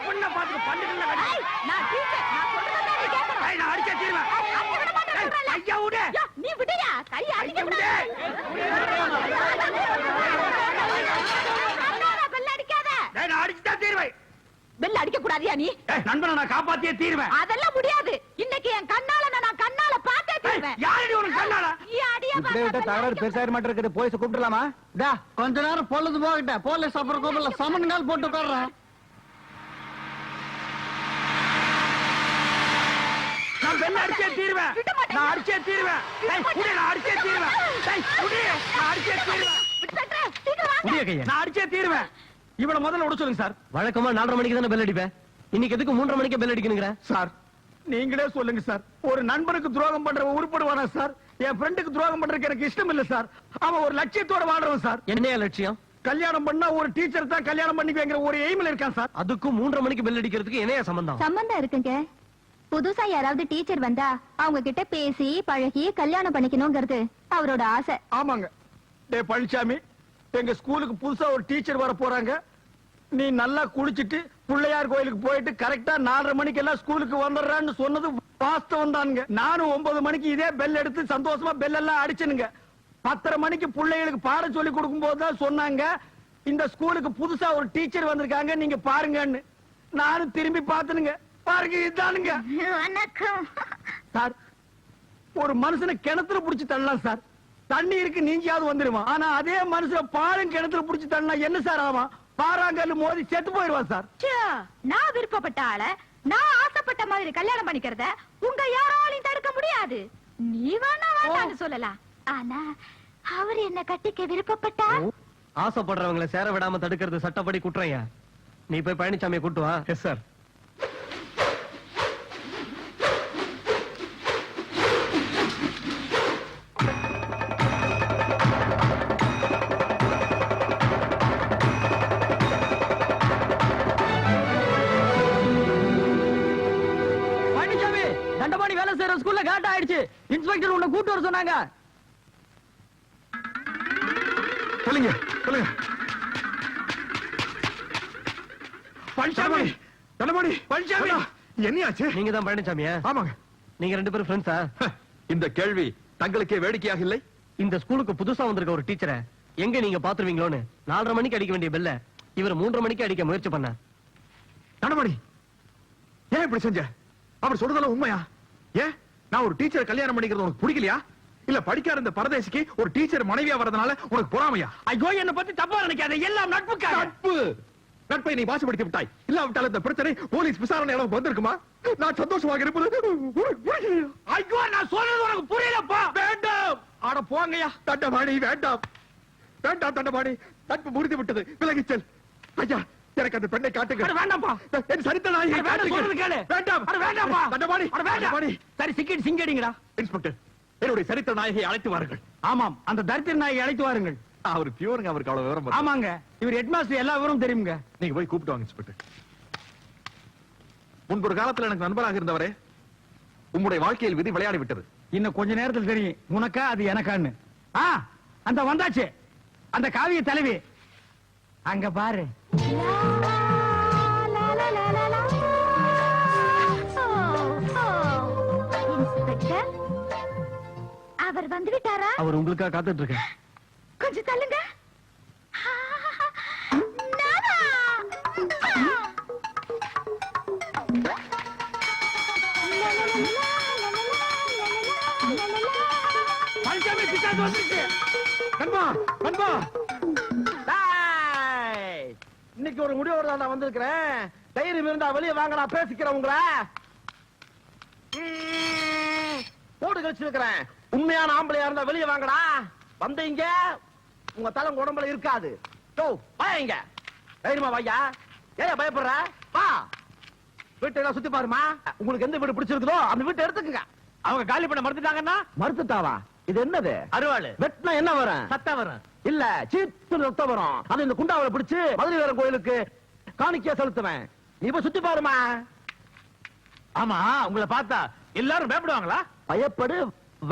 பொண்ணை பார்த்து பண்டுகள்ல நான் டீச்சர், நான் சொல்றதை நீ கேட்கணும். நான் அடிச்சே தீருவேன். அடிக்க விட மாட்டேன் சொல்றேன்ல. ஐயா விடு. நீ விடுயா, கையை அடிக்க விடு. பெல் அடிக்காத. நான் அடிச்சுதான் தீருவேன். பெல் அடிக்க கூடாதியா நீ? நண்பனை நான் காப்பாத்தியே தீருவேன். அதெல்லாம் முடியாது. இன்னைக்கு என் கண்ணால நான் கண்ணால பார்த்தே தீருவேன். யாரடி உனக்கு கண்ணால? நீ அடிய இப்படியே விட்டா தகராறு பெருசாயிர மாட்டே இருக்குது. போலீஸ் கூப்பிடலாமா? கொஞ்ச நேரம் பொழுது போகிட்ட போலீஸ் அப்புறம் கூப்பிடல. சமன் கால் போட்டு உட்கார்றேன். நான் பெல் அடிச்சே தீருவேன். நான் அடிச்சே தீருவேன். நான் அடிச்சே தீருவேன். நான் அடிச்சே தீருவேன். நான் அடிச்சே தீருவேன். இவள முதல்ல விட சொல்லுங்க சார். வழக்கமா 4:30 மணிக்கு தானே பெல் அடிப்பேன். இன்னைக்கு எதுக்கு 3:30 மணிக்கு பெல் அடிக்கணுங்கிற? சார் நீங்களே சொல்லுங்க சார். ஒரு நண்பருக்கு துரோகம் பண்ற உருப்படுவானா சார்? என் ஃப்ரெண்டுக்கு துரோகம் பண்றதுக்கு எனக்கு இஷ்டம் இல்ல சார். அவன் ஒரு லட்சியத்தோட வாழ்றவன் சார். என்னையா லட்சியம்? கல்யாணம் பண்ணா ஒரு டீச்சர் தான் கல்யாணம் பண்ணிக்குவேங்கிற ஒரு எய்ம்ல இருக்கான் சார். அதுக்கும் 3:30 மணிக்கு பெல் அடிக்கிறதுக்கு என்னையா சம்பந்தம்? சம்பந்தம் இருக்குங்க. புதுசா யாராவது டீச்சர் வந்தா அவங்க கிட்ட பேசி பழகி கல்யாணம் பண்ணிக்கணுங்கிறது அவரோட ஆசை. ஆமாங்க. டே பழனிசாமி, எங்க ஸ்கூலுக்கு புதுசா ஒரு டீச்சர் வர போறாங்க. நீ நல்லா குளிச்சிட்டு பிள்ளையார் கோயிலுக்கு போயிட்டு கரெக்டா 4:30 மணிக்கு எல்லாம் ஸ்கூலுக்கு வந்துடுறான்னு சொன்னது வாஸ்தவம் தானுங்க. நானும் 9 மணிக்கு இதே பெல் எடுத்து சந்தோஷமா பெல் எல்லாம் அடிச்சனுங்க. 10:30 மணிக்கு பிள்ளைகளுக்கு பாடம் சொல்லி கொடுக்கும் போதுதான் சொன்னாங்க, இந்த ஸ்கூலுக்கு புதுசா ஒரு டீச்சர் வந்திருக்காங்க, நீங்க பாருங்கன்னு. நானும் திரும்பி பார்த்தனுங்க. பாருங்க, இதுதானுங்க. வணக்கம் சார், ஒரு மனுஷனை கிணத்துல புடிச்சு தள்ளலாம் சார், தண்ணி இருக்கு நீஞ்சியாவது வந்துருமா. ஆனா அதே மனுஷன் பாலும் கிணத்துல புடிச்சு தள்ளனா என்ன சார் ஆவான்? பாறாங்கல்லு மோதி செத்து போயிடுவான் சார். நான் விருப்பப்பட்ட ஆள நான் ஆசைப்பட்ட மாதிரி கல்யாணம் பண்ணிக்கிறத உங்க யாராலையும் தடுக்க முடியாது. நீ வேணா வேண்டாம்னு சொல்லலாம். ஆனா அவர் என்ன கட்டிக்க விருப்பப்பட்டா ஆசைப்படுறவங்களை சேர விடாம தடுக்கிறது சட்டப்படி குற்றம்யா. நீ போய் பழனிசாமியை கூட்டு வா. Yes sir. தண்டபாணி வேலை செய்யற ஸ்கூல்ல காட்ட ஆயிடுச்சு. இன்ஸ்பெக்டர் உன்னை கூட்டு வர சொன்னாங்க. சொல்லுங்க சொல்லுங்க. பழனிசாமி, தண்டபாணி, பழனிசாமி, என்னையாச்சு? நீங்க தான் பழனிசாமியா? ஆமாங்க. நீங்க 2 பேரும் ஃப்ரெண்ட்ஸா? இந்த கேள்வி தங்களுக்கே வேடிக்கையாக இல்லை? இந்த ஸ்கூலுக்கு புதுசா வந்திருக்க ஒரு டீச்சரை எங்க நீங்க பாத்துருவீங்களோன்னு 4:30 மணிக்கு அடிக்க வேண்டிய பெல்ல இவர் 3:30 மணிக்கு அடிக்க முயற்சி பண்ண. தண்டபாணி, ஏன் இப்படி செஞ்ச? அவர் சொல்றதெல்லாம் உண்மையா? ஏன் நான் ஒரு டீச்சர் கல்யாணம் பண்ணிக்கிறது உனக்கு பிடிக்கலையா? இல்ல படிக்காத இந்த பரதேசிக்கு ஒரு டீச்சர் மனைவியா வரதுனால உனக்கு பொறாமையா? ஐயோ, என்ன பத்தி தப்பா நினைக்காத. எல்லாம் நட்புக்காக. நட்பு நட்பை நீ வாசப்படுத்தி விட்டாய். இல்லாவிட்டால் இந்த பிரச்சனை போலீஸ் விசாரணை அளவுக்கு வந்திருக்குமா? நான் சந்தோஷமாக இருப்பது. ஐயோ, நான் சொல்றது உனக்கு புரியலப்பா. வேண்டாம். ஆட போங்கயா. தண்டபாணி வேண்டாம். வேண்டாம் தண்டபாணி, நட்பு முறிந்து விட்டது. விலகிச் செல். ஐயா, எனக்கு அந்த பெண்ணை காட்டுங்க. வேண்டாம்ப்பா. என் சரித்த நாயை சொல்றது கேளு. வேண்டாம். வேண்டாம்ப்பா. தண்டபாணி, வேண்டாம். சரி, சிக்கெட் சிங்கடிங்கடா. இன்ஸ்பெக்டர், என்னுடைய சரித்திர நாயகை அழைத்து வாருங்கள். ஆமாம், அந்த தரித்திர நாயகை அழைத்து வாருங்கள். அவர் பியூருங்க, அவருக்கு அவ்வளவு விவரம். ஆமாங்க, இவர் ஹெட்மாஸ்டர், எல்லா விவரம் தெரியுங்க. நீங்க போய் கூப்பிட்டு வாங்க இன்ஸ்பெக்டர். முன்பு ஒரு காலத்துல எனக்கு நண்பராக இருந்தவரே, உங்களுடைய வாழ்க்கையில் விதி விளையாடி விட்டது. இன்னும் கொஞ்ச நேரத்தில் தெரியும் உனக்கா அது எனக்கான்னு. அந்த வந்தாச்சு அந்த காவிய தலைவி. அங்க பாரு. இன்ஸ்பெக்டர், அவர் வந்து விட்டாரா? அவர் உங்களுக்காக காத்துட்டு இருக்க. கொஞ்சம் தள்ளுங்க. இன்னைக்கு ஒரு முடிவோட நான் வந்திருக்கிறேன். தைரியம் இருந்தா வெளியே வாங்க, நான் பேசிக்கிறேன். உங்களை போட்டு கழிச்சிருக்கிறேன். உண்மையான ஆம்பளையா இருந்தா வெளியே வாங்கடா. வந்தீங்க உங்க தலை உடம்புல இருக்காது. வாங்க, தைரியமா வாயா. ஏன் பயப்படுற? வா, வீட்டை சுத்தி பாருமா. உங்களுக்கு எந்த வீடு பிடிச்சிருக்குதோ அந்த வீட்டை எடுத்துக்கங்க. அவங்க காலி பண்ண மறுத்துட்டாங்கன்னா? மறுத்துட்டாவா? இது என்னது? அருவாள். வெட்டினா என்ன வரும்? சத்தம் வரும். இல்ல, சீத்து ரத்தம் வரும். அது இந்த குண்டாவில பிடிச்சு மதுரை வீரன் கோயிலுக்கு காணிக்கையா செலுத்துவேன். நீ போய் சுத்தி பாருமா. ஆமா, உங்களை பார்த்தா எல்லாரும் பயப்படுவாங்களா? பயப்படு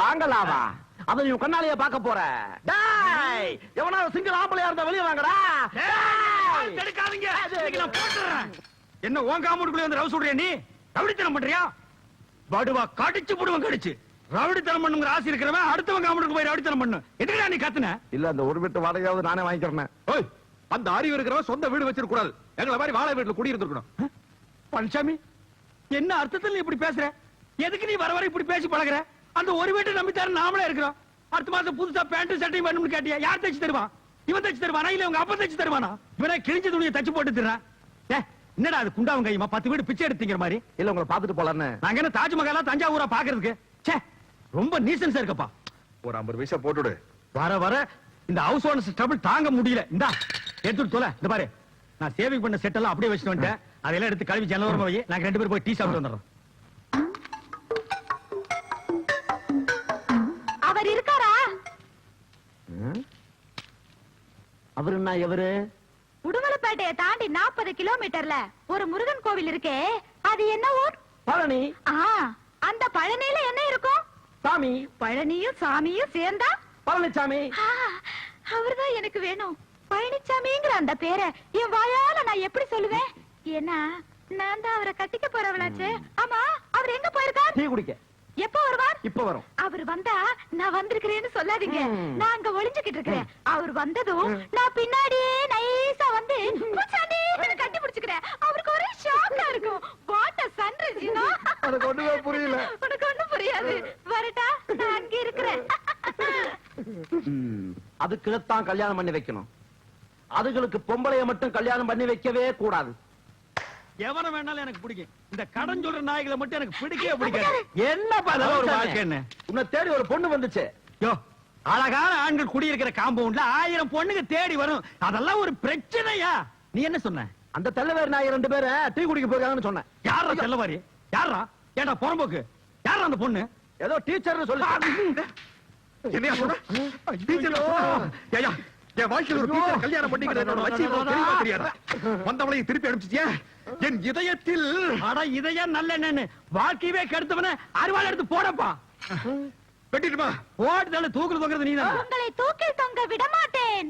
வாங்கலாவா? அதை நீ கண்ணாலேயே பார்க்க போற. டேய், எவனாவது சிங்கிள் ஆம்பளையா இருந்தா வெளியே வாங்கடா. எடுக்காதீங்க, நான் போட்டுறேன். என்ன உன் காம்பவுண்டுக்குள்ள வந்து ரவு சொல்றியா நீ ரவுடித்தனம் பண்றியா வடுவா கடிச்சு புடுவன் கடிச்சு ரவுடித்தனம் பண்ணுங்கிற ஆசை இருக்கிறவன் அடுத்தவன் காம்பவுண்டுக்கு போய் ரவுடித்தனம் பண்ணு எதுக்குடா நீ கத்துன இல்ல அந்த ஒரு வீட்டு வாடகையாவது நானே வாங்கிக்கிறேன். ஓய், அந்த அறிவு இருக்கிறவன் சொந்த வீடு வச்சிருக்க கூடாது. எங்களை மாதிரி வாழை வீட்டுல குடியிருந்திருக்கணும். பழனிசாமி என்ன அர்த்தத்தில் நீ இப்படி பேசுற எதுக்கு நீ வர வர இப்படி பேசி பழகுற அந்த ஒரு வீட்டை நம்பித்தாரு நாமளே இருக்கிறோம் அடுத்த மாசம் புதுசா பேண்ட் சட்டையும் வேணும்னு கேட்டியா யார் தைச்சு தருவான் இவன் தைச்சு தருவானா இல்ல உங்க அப்பா தைச்சு தருவானா இவனே கிழிஞ்ச துணியை தச்சு போட்டு தர்றான் என்னடா அது குண்டாவும் கையுமா 10 வீடு பிச்சை எடுத்தீங்கிற மாதிரி இல்ல உங்களை பாத்துட்டு போலான்னு. நாங்க என்ன தாஜ்மஹாலா தஞ்சாவூரா பாக்குறதுக்கு ச்சே ரொம்ப நீசன்ஸா இருக்கப்பா ஒரு 50 பைசா போட்டுடு. வர வர இந்த ஹவுஸ் ஓனர்ஸ் ட்ரபிள் தாங்க முடியல இந்தா எடுத்துட்டு தொலை இந்த பாரு நான் சேவிங் பண்ண செட் எல்லாம் அப்படியே வச்சுட்டு வந்துட்டேன் அதெல்லாம் எடுத்து கழுவி ஜன்னலோரமா வை நாங்க 2 பேரும் போய் டீ சாப்பிட்டு வந்துடுறோம் அவர் இருக்காரா? அவரு என்ன எவரு? உடுமலைப்பேட்டையை தாண்டி 40 கிலோமீட்டர்ல ஒரு முருகன் கோவில் இருக்கே அது என்ன ஊர்? பழனி. அந்த பழனியில என்ன இருக்கும்? சாமி. பழனியும் சாமியும் சேர்ந்தா பழனிசாமி. அவர்தான் எனக்கு வேணும். பழனிசாமிங்கிற அந்த பேரை என் வாயால நான் எப்படி சொல்லுவேன்? ஏன்னா நான் தான் அவரை கட்டிக்க போறவளாச்சே. ஆமா அவர் எங்க போயிருக்கார்? டீ குடிக்க. எப்ப வருவார்? இப்ப வரும். அவர் வந்தா நான் வந்திருக்கிறேன்னு சொல்லாதீங்க. நான் அங்க ஒளிஞ்சுக்கிட்டு இருக்கிறேன். அவர் வந்ததும் நான் பின்னாடியே நைஸா வந்து பூச்சாண்டின்னு கட்டி பிடிச்சுக்கிறேன். அவருக்கு ஒரே ஷாக்கா இருக்கும். What a sunrise, you know? எனக்கு ஒண்ணுமே புரியல. உனக்கு ஒண்ணும் புரியாது. வரட்டா நான் அங்க இருக்கிறேன். அதுக்குத்தான் கல்யாணம் பண்ணி வைக்கணும். அதுகளுக்கு பொம்பளைய மட்டும் கல்யாணம் பண்ணி வைக்கவே கூடாது. எவன வேணாலும் எனக்கு பிடிக்கும் இந்த கடன் சொல்ற நாய்களை மட்டும் எனக்கு பிடிக்கவே பிடிக்காது என்னப்பா அதெல்லாம் ஒரு வாழ்க்கை என்ன உன்னை தேடி ஒரு பொண்ணு வந்துச்சு. யோ அழகான ஆண்கள் குடியிருக்கிற காம்பவுண்ட்ல 1000 பொண்ணுங்க தேடி வரும் அதெல்லாம் ஒரு பிரச்சனையா நீ என்ன சொன்ன அந்த தெல்லவேர் நாய் 2 பேரை டீ குடிக்க போயிருக்காங்கன்னு சொன்னேன். யாரா செல்லவாரி யாரா ஏண்டா புறம்போக்கு யாரா அந்த பொண்ணு ஏதோ டீச்சர்னு சொல்லி என்னையா சொல்ற? டீச்சர் ஏயா என் வாழ்க்கையில் ஒரு டீச்சர் கல்யாணம் பண்ணிக்கிறது என்னோட லட்சியம் தெரியுமா தெரியாதா? வந்தவளையும் திருப்பி அனுப்பிச்சிட்டியா? என் இதயத்தில் அட இதயம் நல்ல என்னன்னு வாழ்க்கையவே கெடுத்தவன அருவாள் எடுத்து போடப்பா வெட்டிட்டுமா? ஓடுதல தூக்குல தொங்குறது நீதான் உங்களை தூக்கில் தொங்க விட மாட்டேன்.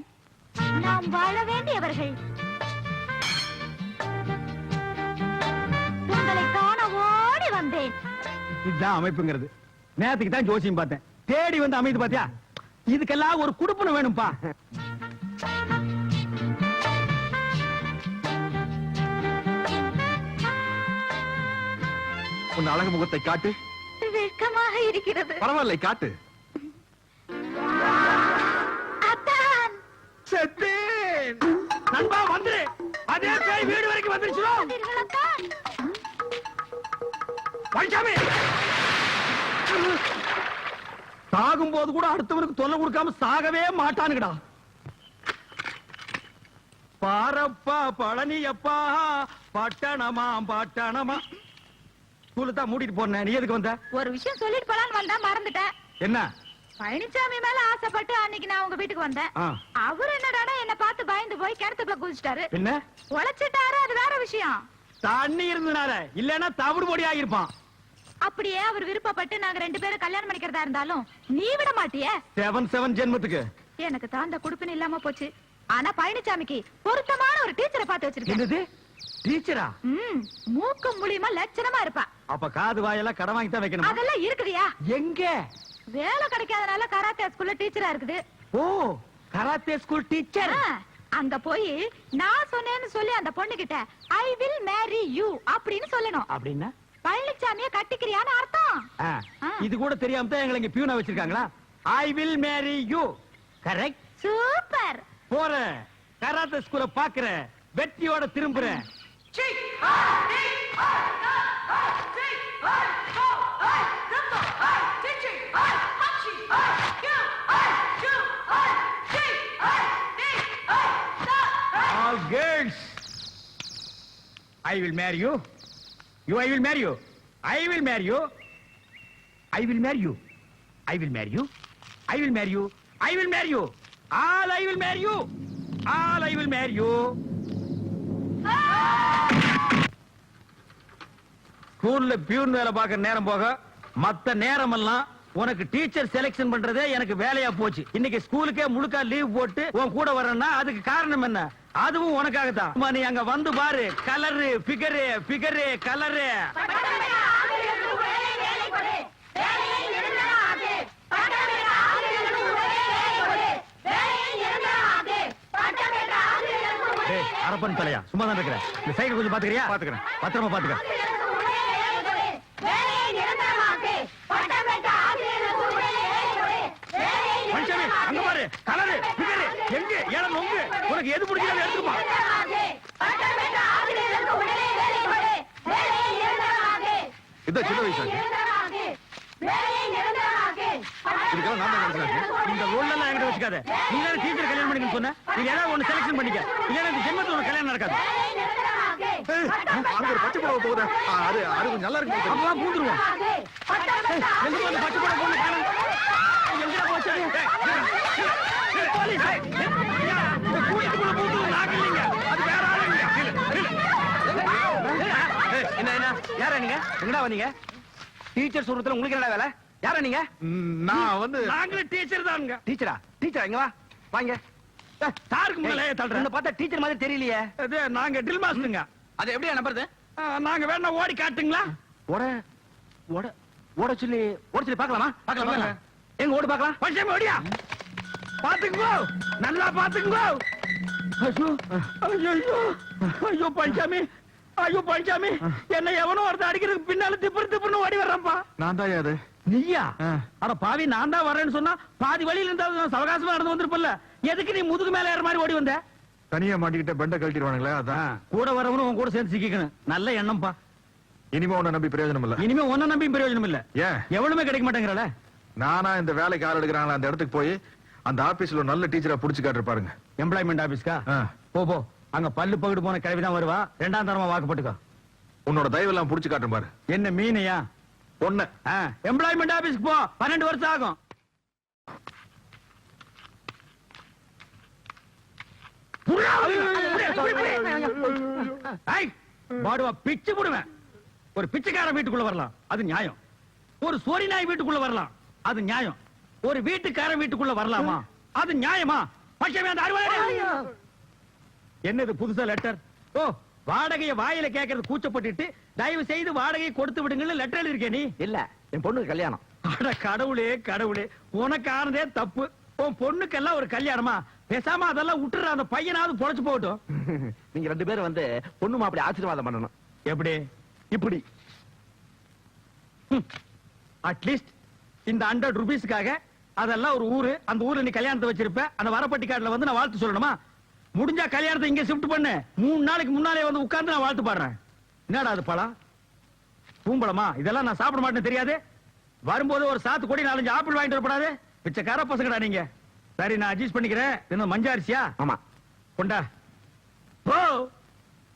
நாம் வாழ வேண்டியவர்கள். உங்களை காண ஓடி வந்தேன். இதுதான் அமைப்புங்கிறது நேத்துக்கு தான் ஜோசியம் பார்த்தேன் தேடி வந்து அமைது பாத்தியா இதுக்கெல்லாம் ஒரு குடுப்பன வேணும்பா உன் அழகு முகத்தை காட்டு. வெட்கமாக இருக்கிறது. பரவாயில்லை காட்டு. அத்தான் செத்தேன். நண்பா வந்துரு அதே பேய் வீடு வரைக்கும் வந்துருச்சு வந்தீர்கள் அத்தான். பழனிசாமி சாகும் போது கூட அடுத்தவனுக்கு தொல்லை கொடுக்காம சாகவே மாட்டானுங்கடா பாரப்பா பழனியப்பா பட்டணமா பட்டணமா ஸ்கூலு தான் மூடிட்டு போனேன் நீ எதுக்கு வந்த ஒரு விஷயம் சொல்லிட்டு போலான்னு வந்தா மறந்துட்டேன். என்ன பழனிசாமி மேல ஆசைப்பட்டு அன்னைக்கு நான் உங்க வீட்டுக்கு வந்தேன். ஆ. அவர் என்னடானா என்ன பார்த்து பயந்து போய் கிணத்துக்குள்ள குதிச்சிட்டாரு. என்ன உழைச்சிட்டாரு அது வேற விஷயம். தண்ணி இருந்தனால இல்லன்னா தவிடு பொடி ஆகிருப்பான் அப்படியே அவர் விருப்பப்பட்டு நாங்க 2 பேரும் கல்யாணம் பண்ணிக்கிறதா இருந்தாலும் நீ விட மாட்டியே. 7 ஜென்மத்துக்கு எனக்கு தான் அந்த குடுப்பின இல்லாம போச்சு. ஆனா பழனிசாமிக்கு பொருத்தமான ஒரு டீச்சரை பார்த்து வச்சிருக்கேன். என்னது டீச்சரா மூக்கு மூலியமா லட்சணமா இருப்பா. அப்ப காது வாயெல்லாம் கடன் வாங்கி தான் வைக்கணும் அதெல்லாம் இருக்குதியா? எங்க வேலை கிடைக்காதனால கராத்தே ஸ்கூல்ல டீச்சரா இருக்குது. ஓ கராத்தே ஸ்கூல் டீச்சர் அங்க போய் நான் சொன்னேன்னு சொல்லி அந்த பொண்ணு கிட்ட ஐ வில் மேரி யூ அப்படின்னு சொல்லணும். அப்படின்னா பழனிசாமிய கட்டிக்கிறியான்னு அர்த்தம். இது கூட தெரியாம தான் எங்களை இங்க பியூனா வச்சிருக்காங்களா I will marry you correct super. போறேன் கராத்தே ஸ்கூல பாக்குறேன் வெற்றியோட திரும்புறேன் All girls, I will marry you. I will marry you. I will marry you. I will marry you. I will marry you. I will marry you. I will marry you. All I will marry you. All I will marry you. ஸ்கூல்ல peon வேலை பார்க்க நேரம் போக மத்த நேரம் எல்லாம் உனக்கு teacher selection பண்றதே எனக்கு வேலையா போச்சு. இன்னைக்கு ஸ்கூலுக்கே முழுக்கா லீவ் போட்டு உன் கூட வரேன்னா அதுக்கு காரணம் என்ன? அதுவும் உனக்காக தான். நீ அங்க வந்து பாரு, கலரு ஃபிகரு கலரு. அரப்பன் தலையா, சும்மா தான் இருக்கிறேன். இந்த சைக்கிள் கொஞ்சம் பாத்துக்கிறியா? பாத்துக்கிறேன். பத்திரமா பாத்துக்க. பழனிசாமி, அங்க பாரு, கலரு ஃபிகரு எங்க ஏலம் நொங்கு. உனக்கு எது பிடிக்குதோ அதை எடுத்துப்பா. இதான் சின்ன வயசாச்சு. இதுக்கெல்லாம் நான் தான் கிடைச்சாச்சு. இந்த ரோல் எல்லாம் என்கிட்ட வச்சுக்காத. நீ தானே டீச்சர் கல்யாணம் பண்ணிக்கன்னு சொன்ன. நீ ஏதாவது ஒண்ணு செலக்ஷன் பண்ணிக்க. இல்லைன்னா இந்த ஜென்மத்துல உனக்கு கல்யாணம் நடக்காது. ஏய், அங்க ஒரு பச்சை புடவை போகுது. அது அது கொஞ்சம் நல்லா இருக்கு. அப்பதான் பூந்துருவோம். எங்க போய் அந்த பச்சை புடவை பொண்ணு காணோம்? எங்கடா போச்சு? போலீஸ், இந்த கூட்டத்துக்குள்ள பூந்துருவோம். நாங்க இல்லைங்க, அது வேற ஆளு இல்லைங்க. என்ன யாரா நீங்க? எங்கடா வந்தீங்க? டீச்சர் சொல்றதுல உங்களுக்கு என்னடா வேலை? யாரா நீங்க? நான் வந்து நாங்களே டீச்சர் தானுங்க. டீச்சரா இங்க வா வாங்க. சாருக்கு முன்னாலே தள்ளுறேன். உன்னை பார்த்தா டீச்சர் மாதிரி தெரியலையே. இது நாங்க ட்ரில் மாஸ்டருங்க. அது எப்படியா நம்புறது? நாங்க வேணா ஓடி காட்டுங்களா? ஓட ஓட ஓட சொல்லி பார்க்கலாமா? பார்க்கலாமா? எங்க ஓடு பார்க்கலாம். பச்சை ஓடியா? பாத்துக்கோ, நல்லா பாத்துக்கோ. ஐயோ ஐயோ ஐயோ பழனிசாமி, ஐயோ பழனிசாமி, என்ன எவனோ ஒருத்தர் அடிக்கிறதுக்கு பின்னால திப்புன்னு ஓடி வர்றான்ப்பா. நான் தான் அது. நீயா? ஆ. அட பாவி, நான் தான் வரேன்னு சொன்னா பாதி வழியில இருந்தா சவகாசமா நடந்து வந்திருப்பல்ல. எதுக்கு நீ முதுகு மேல ஏற மாதிரி ஓடி வந்த? தனியா மாட்டிக்கிட்ட பெண்ட கழட்டிடுவானுங்களே, அதான். கூட வரவனும் உன் கூட சேர்ந்து சிக்கணும். நல்ல எண்ணம்ப்பா. இனிமே உன்னை நம்பி பிரயோஜனம் இல்ல. இனிமே உன்ன நம்பி பிரயோஜனம் இல்ல. ஏன்? எவ்வளவுமே கிடைக்க மாட்டேங்கிறல. நானா இந்த வேலைக்கு ஆள் எடுக்கிறாங்களா அந்த இடத்துக்கு போய் அந்த ஆபீஸ்ல ஒரு நல்ல டீச்சரா புடிச்சு காட்டு பாருங்க. எம்ப்ளாய்மெண்ட் ஆபீஸ்க்கா? ஆ. போ அங்க பல்லு பகுடு போன கிழவிதான் வருவா. ரெண்டாம் தரமா வாக்குப்பட்டுக்கோ. உன்னோட தயவெல்லாம் புடிச்சு காட்டுறேன் பாரு. என்ன மீனையா? பொண்ணு. எம்ப்ளாய்மெண்ட் ஆபீஸ்க்கு போ. 12 வருஷம் ஆகும். பாடுவா பிச்சு போடுவேன். ஒரு பிச்சைக்கார வீட்டுக்குள்ள வரலாம், அது நியாயம். ஒரு சோரி நாய் வீட்டுக்குள்ள வரலாம், அது நியாயம். ஒரு வீட்டுக்காரன் வீட்டுக்குள்ள வரலாமா? அது நியாயமா? பச்சை அந்த அறுவாடை. என்னது புதுசா லெட்டர்? ஓ, வாடகையை வாயில கேட்கறது கூச்சப்பட்டுட்டு தயவு செய்து வாடகையை கொடுத்து விடுங்கன்னு லெட்டர் எழுதிருக்கே நீ? இல்ல, என் பொண்ணுக்கு கல்யாணம். அட கடவுளே கடவுளே, உனக்கு ஆனதே தப்பு. உன் பொண்ணுக்கெல்லாம் ஒரு கல்யாணமா? பேசாம அதெல்லாம் விட்டுற, அந்த பையனாவது பொழைச்சு போகட்டும். நீங்க 2 பேரும் வந்து பொண்ணு மாப்பிளை ஆசீர்வாதம் பண்ணணும். எப்படி? இப்படி அட்லீஸ்ட் இந்த 100 ரூபீஸ்க்காக அதெல்லாம் ஒரு ஊரு, அந்த ஊர்ல நீ கல்யாணத்தை வச்சிருப்ப. அந்த வரப்பட்டி கார்டுல வந்து நான் வாழ்த்து சொல்லணுமா? முடிஞ்சா கல்யாணத்தை இங்க ஷிஃப்ட் பண்ணு. 3 நாளைக்கு முன்னாலே வந்து உட்கார்ந்து நான் வாழ்த்து பாடுறேன். என்னடா அது பழம்? பூம்பழமா? இதெல்லாம் நான் சாப்பிட மாட்டேன்னு தெரியாது? வரும்போது ஒரு சாத்து கொடி 4-5 ஆப்பிள் வாங்கிட்டு வரப்படாது? பிச்சைக்கார பசங்கடா நீங்க. சரி, நான் அட்ஜஸ்ட் பண்ணிக்கிறேன். என்ன மஞ்சாரிசியா? ஆமா. கொண்டா. ஓ,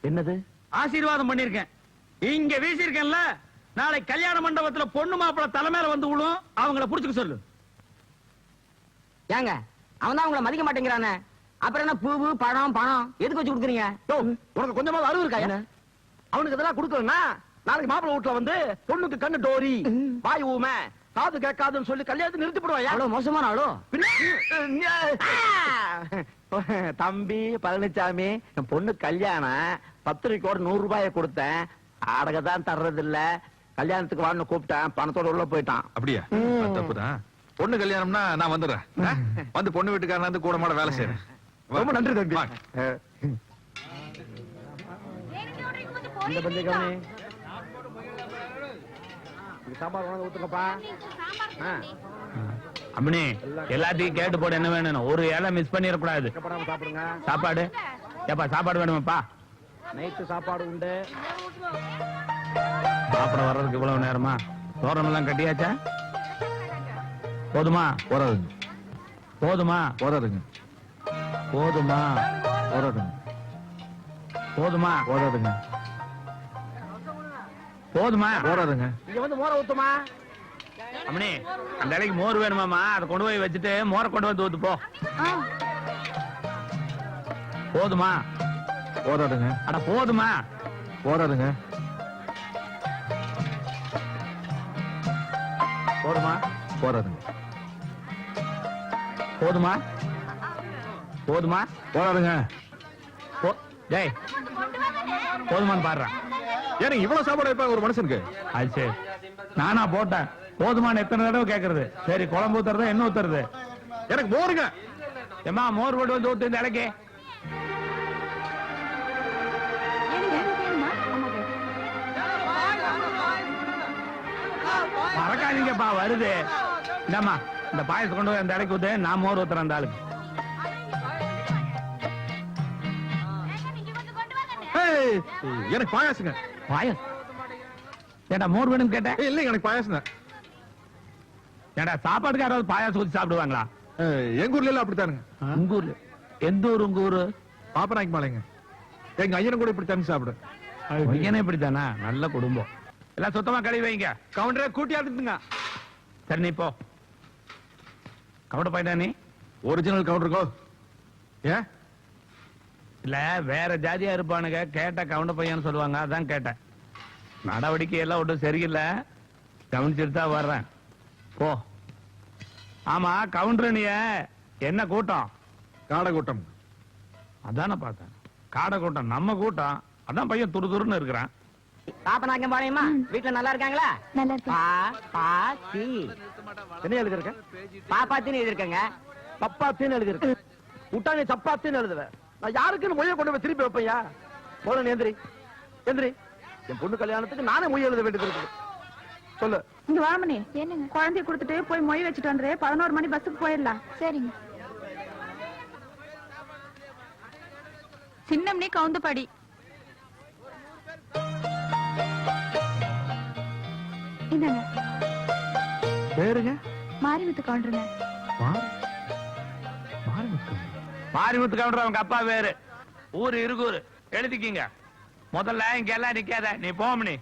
என்னது? ஆசீர்வாதம் பண்ணிருக்கேன். இங்க வீசிருக்கேன்ல, நாளை கல்யாண மண்டபத்துல பொண்ணு மாப்பிள தலைமையில வந்து விழும். அவங்கள புடிச்சுக்க சொல்லு. ஏங்க, அவன் தான் உங்களை மதிக்க மாட்டேங்கிறானே. அப்புறம் என்ன பூவு பழம் எதுக்கு வச்சு கொடுக்குறீங்க? உனக்கு கொஞ்சமாவது அறிவு இருக்கா? அவனுக்கு இதெல்லாம் கொடுக்கலன்னா நாளைக்கு மாப்பிள்ளை வீட்டுல வந்து பொண்ணுக்கு கண்ணு டோரி, வாய் ஊமை, காது கேட்காதுன்னு சொல்லி கல்யாணத்தை நிறுத்தி போடுவாயா? அவ்வளவு மோசமான ஆளோ? தம்பி பழனிசாமி, என் பொண்ணு கல்யாணம், பத்திரிக்கையோட 100 ரூபாயை கொடுத்தேன். அடகதான் தர்றது இல்ல. கல்யாணத்துக்கு வான்னு கூப்பிட்டேன், பணத்தோட உள்ள போயிட்டான். அப்படியா? அது தப்புதான். பொண்ணு கல்யாணம்னா நான் வந்துடுறேன். வந்து பொண்ணு வீட்டுக்காரன் வந்து கூட மாட வேலை செய்யறேன். ரொம்ப நன்றி தம்பி. வாங்க. இந்த பஞ்ச கவனி. சாம்பார் உணவு ஊத்துங்கப்பா. அம்மனி, எல்லாத்தையும் கேட்டு போட என்ன வேணும்? ஒரு இலை மிஸ் பண்ணிடக்கூடாது. கஷ்டப்படாம சாப்பிடுங்க. சாப்பாடு ஏப்பா? சாப்பாடு வேணுமாப்பா? நைட்டு சாப்பாடு உண்டு. சாப்பிட வர்றதுக்கு இவ்வளவு நேரமா? தோரணம் எல்லாம் கட்டியாச்சா? போதுமா? போறாதுங்க. போதுமா? போறாதுங்க. போதுமா? போறாதுங்க. போதுமா? போறாதுங்க. போதுமா? போறாதுங்க. இங்க வந்து மோர ஊத்துமா. அம்மனி, அந்த இலைக்கு மோர் வேணுமாமா? அதை கொண்டு போய் வச்சுட்டு மோரை கொண்டு வந்து ஊத்து போ. போதுமா? போறாதுங்க. அட போதுமா? போறாதுங்க. போதுமா? போறாருங்க போதுமா போதுமா போறாருங்க. டேய் போதுமான்னு பாடுறான். ஏன்னா இவ்வளவு சாப்பாடு வைப்பாங்க ஒரு மனுஷனுக்கு? அது சரி, நானா போட்டேன். போதுமான்னு எத்தனை தடவை கேக்குறது? சரி, குழம்பு ஊத்துறதா என்ன ஊத்துறது? எனக்கு போருங்க. ஏமா மோர் போட்டு வந்து ஊத்து இந்த இலைக்கு. மறக்காதீங்கப்பா, வருது. இந்தாம்மா இந்த பாயசம் கொண்டு போய் அந்த இலைக்கு ஊத்து, நான் மோர் ஊத்துறேன் அந்த ஆளுக்கு. ஏய், எனக்கு பாயாசுங்க. பாயசம் ஏண்டா மோர் வேணும்னு கேட்டேன். இல்ல எனக்கு பாயாசம் தான். ஏண்டா சாப்பாட்டுக்கு யாராவது பாயாசம் ஊத்தி சாப்பிடுவாங்களா? எங்க ஊர்ல எல்லாம் அப்படித்தானுங்க. உங்க ஊர்ல எந்த ஊர்? உங்க ஊரு பாப்பநாய்க்கு மாலைங்க. எங்க ஐயனும் கூட இப்படி தண்ணி சாப்பிடு. பையனே இப்படித்தானா? நல்ல குடும்பம். எல்லாம் சுத்தமா கழுவி வைங்க. கவுண்டரே கூட்டி ஆடுதுங்க. சரி நீ போ. கவுண்டர் பையனா நீ? ஒரிஜினல் கவுண்டருக்கோ? ஏன் இல்ல வேற ஜாதியா இருப்பானுங்க, கேட்ட கவுண்டர் பையன் சொல்லுவாங்க, அதான் கேட்டேன். நடவடிக்கை எல்லாம் ஒன்றும் சரியில்லை, கவனிச்சுட்டு தான் வர்றேன். போ. ஆமா கவுண்டர் நீ என்ன கூட்டம்? காடை கூட்டம். அதான பார்த்தேன், காடை கூட்டம். நம்ம கூட்டம் அதான் பையன் துரு துருன்னு இருக்கிறான். பாப்பனாக்கம் பாளையமா வீட்டுல நல்லா இருக்காங்களா? நல்லா இருக்கு. பாப்பாத்தி என்ன எழுதிருக்க? பாப்பாத்தின்னு எழுதிருக்கங்க. சப்பாத்தின்னு எழுதிருக்கு. விட்டா நீ சப்பாத்தின்னு எழுதுவேன். நான் யாருக்குன்னு மொய்ய கொண்டு போய் திருப்பி வைப்பையா? போல நீ எந்திரி எந்திரி. என் பொண்ணு கல்யாணத்துக்கு நானே மொய் எழுத வேண்டியது இருக்குது. சொல்லு. இங்க வாமனே, என்னங்க? குழந்தைய கொடுத்துட்டு போய் மொய் வச்சுட்டு வந்துரு. 11 மணி பஸ்ஸுக்கு போயிடலாம். சரிங்க. சின்னம்னே கவுந்து படி. இந்தாங்க. பேருங்க? மாரிமுத்து கவுண்டருங்க. மாரிமுத்து கவுண்டர் அவங்க அப்பா வேறு. ஊரு இருகூரு எழுதிக்கிங்க. முதல்ல இங்க எல்லாம் நிக்காத, நீ போமணி.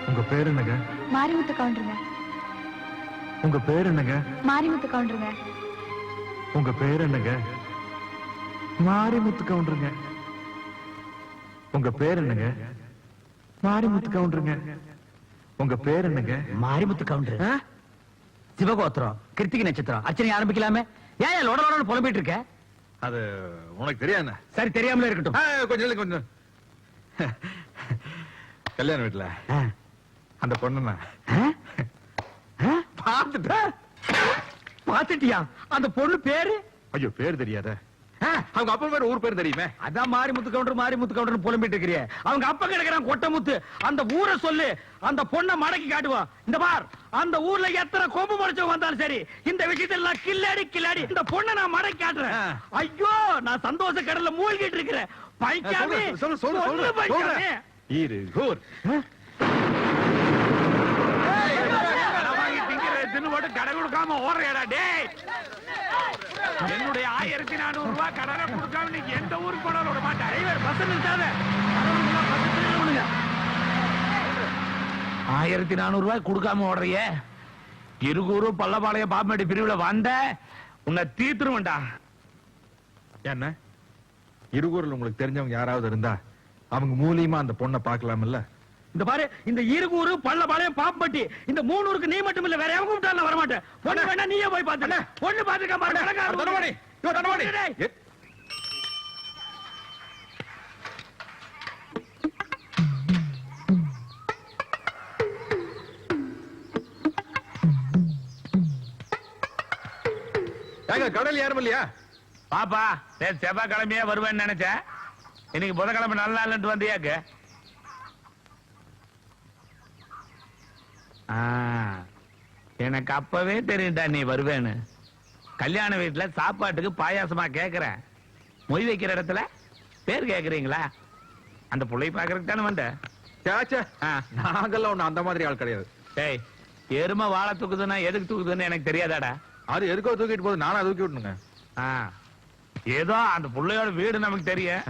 உங்க பேர் என்னங்க? மாரிமுத்து கவுண்டருங்க. உங்க பேர் என்னங்க? மாரிமுத்து கவுண்டருங்க. உங்க பேர் என்னங்க? மாரிமுத்து கவுண்டருங்க. உங்க பேர் என்னங்க? மாரிமுத்து கவுண்டருங்க. உங்க பேர் என்னங்க? மாரிமுத்து கவுண்டர். சிவகோத்திரம், கிருத்திகை நட்சத்திரம். அர்ச்சனை ஆரம்பிக்கலாமே. ஏன் லொடலோட புலம்பிட்டு இருக்க? அது உனக்கு தெரியாது. சரி, தெரியாமலே இருக்கட்டும். கொஞ்சம் இல்ல, கொஞ்சம். கல்யாண வீட்டுல அந்த பொண்ணு பாத்துட்டியா? அந்த பொண்ணு பேரு? ஐயோ, பேர் தெரியாத. அவங்க அப்பா பேர், ஊர் பேர் தெரியுமே. அதான் மாரிமுத்து கவுண்டர் மாரிமுத்து கவுண்டர் புலம்பிட்டு இருக்கிறிய. அவங்க அப்பா கிடக்குறான் கொட்டமுத்து. அந்த ஊரை சொல்லு, அந்த பொண்ணை மடக்கி காட்டுவான். இந்த பார், அந்த ஊர்ல எத்தனை கொம்பு முளைச்சவங்க வந்தாலும் சரி, இந்த விஷயத்துல நான் கில்லாடி கில்லாடி இந்த பொண்ணை நான் மடக்கி காட்டுறேன். ஐயோ, நான் சந்தோஷ கடல்ல மூழ்கிட்டு இருக்கிறேன். பைக்காமே சொல்லு பைக்காமே. இருகூர் தின்னு போட்டு கடை கொடுக்காம ஓடுறா டேய். என்னுடைய 1400 ரூபாய் கடனை கொடுக்காம நீங்க எந்த ஊருக்கு போனாலும் விட மாட்டேன். Driver bus நிறுத்தாத. 1400 ரூபாய் கொடுக்காம ஓடுறிய. இருகூரு பல்லபாளைய பாப்பமேடி பிரிவுல வந்த உன்னை தீத்துருவேன்டா. என்ன இருகூர்ல உங்களுக்கு தெரிஞ்சவங்க யாராவது இருந்தா அவங்க மூலியமா அந்த பொண்ணை பார்க்கலாம்ல? இந்த பாரு, இந்த இருகூரு பல்லபாளையம் பாப்பம்பட்டி இந்த 3 ஊருக்கு நீ மட்டும் இல்ல, வேற எவங்க கூப்பிட்டாலும் வர மாட்டேன். பொண்ணு வேணா நீயே போய் பாத்து. பொண்ணு பாத்துக்க பாரு. கடல் யாரும் இல்லையா? பாப்பா, செவ்வாய் கிழமையா வருவேன்னு நினைச்சேன். இன்னைக்கு புதன்கிழமை நல்ல நாள் வந்தியாக்கு. எனக்கு அப்பவே தெரியும்டா நீ வருவேன்னு. கல்யாண வீட்டுல சாப்பாட்டுக்கு பாயாசமா கேக்குறேன். மொய் வைக்கிற இடத்துல பேர் கேக்குறீங்களா? அந்த புள்ளை பாக்குறதுக்கு தானே வந்த. நாங்கெல்லாம் ஒண்ணு அந்த மாதிரி ஆள் கிடையாது. டேய், எருமை வாழை தூக்குதுன்னா எதுக்கு தூக்குதுன்னு எனக்கு தெரியாதாடா? அது எதுக்கோ தூக்கிட்டு போகுது, நானா தூக்கி விட்டுனுங்க. ஏதோ அந்த புள்ளையோட வீடு நமக்கு தெரியும்.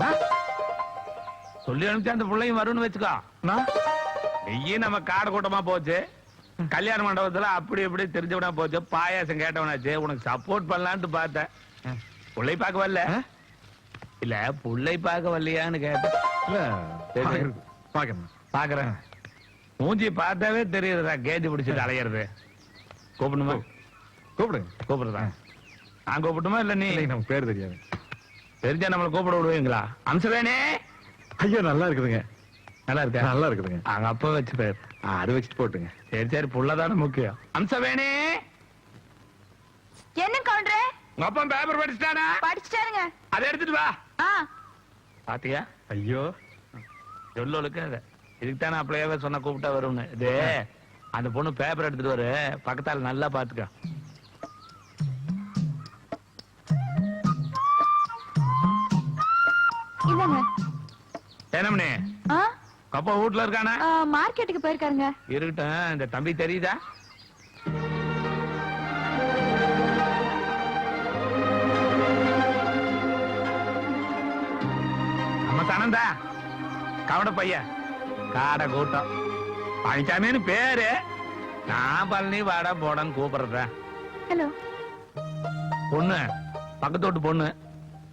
சொல்லி அனுப்பிச்சு அந்த புள்ளையும் வரும்னு வச்சுக்கோ. நெய்யும் நம்ம காடு கூட்டமா போச்சு. கல்யாண மண்டபத்துல அப்படி இப்படி தெரிஞ்சவனா போச்சு. பாயாசம் கேட்டவனாச்சு. உனக்கு சப்போர்ட் பண்ணலான்ட்டு பார்த்தேன். புள்ளை பார்க்க வரல இல்ல, புள்ளை பார்க்க வரலையான்னு கேட்டேன். பாக்கணும். பாக்குறேன். மூஞ்சி பார்த்தாவே தெரியுதுடா கேஜ் பிடிச்சிட்டு அலையிறது. கூப்பிடணுமா? கூப்பிடுங்க. கூப்பிடுறதா? நான் கூப்பிட்டுமா இல்ல நீ? இல்லைங்க, நமக்கு பேர் தெரியாது. தெரிஞ்சா நம்மள கூப்பிட விடுவீங்களா? அம்சவேணே. ஐயோ நல்லா இருக்குதுங்க. நல்லா இருக்கா? நல்லா இருக்குதுங்க. அங்க அப்பா வச்சு பேர். அது வச்சுட்டு போட்டுங்க. சரி சரி, புள்ளதானே முக்கியம். அம்சவேணே. என்ன கவுண்டரே? உங்க அப்பா பேப்பர் படிச்சுட்டானா? படிச்சுட்டாருங்க. அதை எடுத்துட்டு வா. ஆ, பாத்தியா? ஐயோ சொல்லலுக்கு அது. இதுக்கு தானே அப்படியே சொன்ன கூப்பிட்டா வரும்னு. இது அந்த பொண்ணு பேப்பர் எடுத்துட்டு வரு, பக்கத்தால நல்லா பாத்துக்க. இந்தாங்க. என்னம்னே ஆ, அப்பா வீட்டுல இருக்கானா? மார்க்கெட்டுக்கு போயிருக்காருங்க. இருக்கட்டும். இந்த தம்பி தெரியுதா? நம்ம சனந்தா கவட பையன், காடை கூட்டம், பழனிசாமின்னு பேரு. நான் பழனி வாடா போடான்னு கூப்பிடுறேன். ஹலோ. பொண்ணு பக்கத்து வீட்டு பொண்ணு,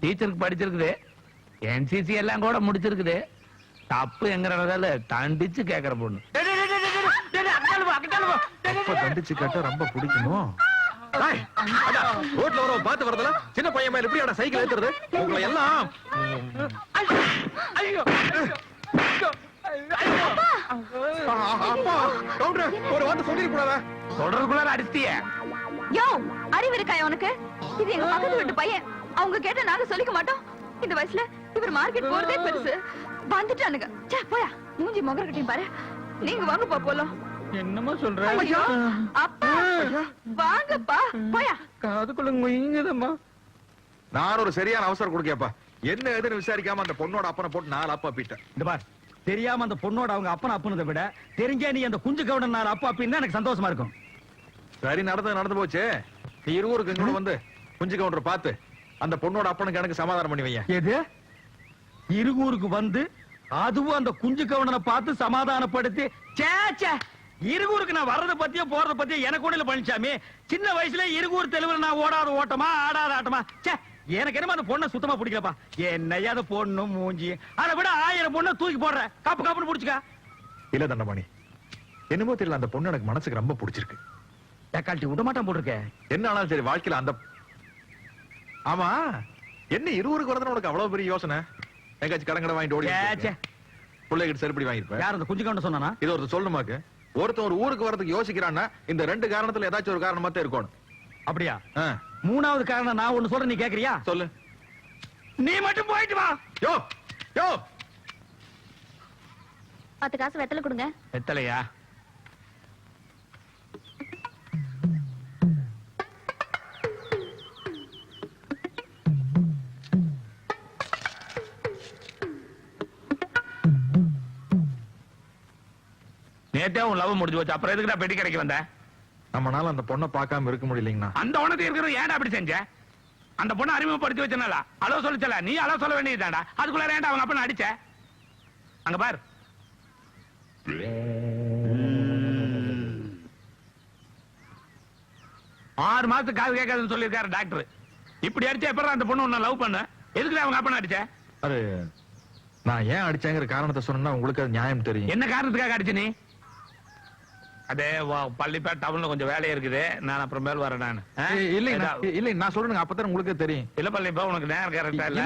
டீச்சருக்கு படிச்சிருக்குது, என்சிசி எல்லாம் கூட முடிச்சிருக்குது. தப்பு எங்கிறதால தண்டிச்சு கேக்குற பொண்ணு. அப்ப தண்டிச்சு கேட்டா ரொம்ப பிடிக்குமோ? டேய், அதான், ரோட்ல வரவன் பார்த்து வரதுல சின்ன பையன் மேல எப்படியாடா சைக்கிள் ஏத்துறது? உங்களை எல்லாம் அப்பா கவுண்டர் ஒரு வார்த்தை சொல்லிருக்கூடாதா? தொடர்புக்குள்ள அடிச்சிய. யோ, அறிவு இருக்கா உனக்கு? இது எங்க பக்கத்து வீட்டு பையன். அவங்க கேட்ட நாங்க சொல்லிக்க மாட்டோம். இந்த வயசுல இவர் மார்க்கெட் போறதே பெருசு. வந்துட்டானுங்க. ச்சே, போயா. மூஞ்சி முகர கட்டியும் பாரு. நீங்க வாங்கப்பா போலாம். என்னமா சொல்ற? ஐயோ, அப்பா வாங்கப்பா, போயா. காதுக்குள்ள முயங்குதம்மா. நான் ஒரு சரியான அவசரம் கொடுக்கப்பா. என்ன எதுன்னு விசாரிக்காம அந்த பொண்ணோட அப்பனை போட்டு 4 அப்பா பீட்டேன். இந்த பார், தெரியாம அந்த பொண்ணோட அவங்க அப்பனை அப்புனதை விட தெரிஞ்சே நீ அந்த குஞ்சு கவுடன் நாலு அப்பா அப்படின்னு எனக்கு சந்தோஷமா இருக்கும். சரி, நடந்து போச்சு. நீ இருவருக்கு இங்க வந்து குஞ்சு கவுண்டர் பார்த்து அந்த பொண்ணோட அப்பனுக்கு எனக்கு சமாதானம் பண்ணி வைய. எது? இருகூருக்கு வந்து அதுவும் அந்த குஞ்சு கவுண்டனை பார்த்து சமாதானப்படுத்தி சேச்சே. இருகூருக்கு நான் வர்றத பத்தியோ போறத பத்தியோ எனக்கு ஒண்ணு இல்ல பழனிசாமி. சின்ன வயசுல இருகூர் தெலுங்குல நான் ஓடாத ஓட்டமா ஆடாத ஆட்டமா. சே, எனக்கு என்னமா அந்த பொண்ணை சுத்தமா பிடிக்கலப்பா. என்னையா அந்த பொண்ணு மூஞ்சி, அதை விட 1000 பொண்ணை தூக்கி போடுற. காப்பு காப்புன்னு பிடிச்சுக்க. இல்ல தண்டமணி, என்னமோ தெரியல, அந்த பொண்ணு எனக்கு மனசுக்கு ரொம்ப பிடிச்சிருக்கு. தக்காளி விட மாட்டான் போட்டிருக்க. என்ன ஆனாலும் சரி வாழ்க்கையில அந்த ஆமா என்ன இருவருக்கு வரதுன்னு உனக்கு அவ்வளவு பெரிய யோசனை? எங்காச்சும் கடங்கடை வாங்கிட்டு ஓடி சேச்சே. பிள்ளைகிட்ட செருப்படி வாங்கிருப்பேன். யார் அந்த குஞ்சு கவுண்டன் சொன்னானா? இது ஒருத்தர் சொல்லணுமாக்கு? ஒருத்தன் ஒரு ஊருக்கு வரதுக்கு யோசிக்கிறான்னா இந்த 2 காரணத்துல ஏதாச்சும் ஒரு காரணமா தான் இருக்கணும். அப்படியா? ஆ, 3வது காரணம் நான் ஒண்ணு சொல்றேன், நீ கேக்குறியா? சொல்லு. நீ மட்டும் போயிட்டு வா. யோ யோ 10 காசு வெத்தலை கொடுங்க. எத்தலையா? நேத்தே உன் லவ் முடிஞ்சு போச்சு, அப்புறம் எதுக்குடா பெட்டி கடைக்கு வந்த? நம்மனால அந்த பொண்ணை பார்க்காம இருக்க முடியலைங்கண்ணா. அந்த உனக்கு இருக்கிறது ஏன்டா அப்படி செஞ்ச? அந்த பொண்ணை அறிமுகப்படுத்தி வச்சனால அளோ சொல்லிச்சல, நீ அளோ சொல்ல வேண்டியதுதான்டா. அதுக்குள்ள ஏன்டா அவங்க அப்பா அடிச்ச? அங்க பார். 6 மாசத்துக்கு காது கேட்காதுன்னு சொல்லியிருக்காரு டாக்டர். இப்படி அடிச்சா எப்பறம் அந்த பொண்ணு உன்னை லவ் பண்ண? எதுக்குடா அவங்க அப்பா அடிச்ச? அது நான் ஏன் அடிச்சேங்கிற காரணத்தை சொன்னா உங்களுக்கு அது நியாயம் தெரியும். என்ன காரணத்துக்காக அடிச்ச நீ? அதே பள்ளிப்பேட் டவுன்ல கொஞ்சம் வேலையா இருக்குது, நான் அப்புறம் மேல் வரேன். நான் இல்ல நான் சொல்றேன், அப்பதான் உங்களுக்கு தெரியும். இல்ல பள்ளிப்பா, உனக்கு நேரம் கரெக்டா இல்ல.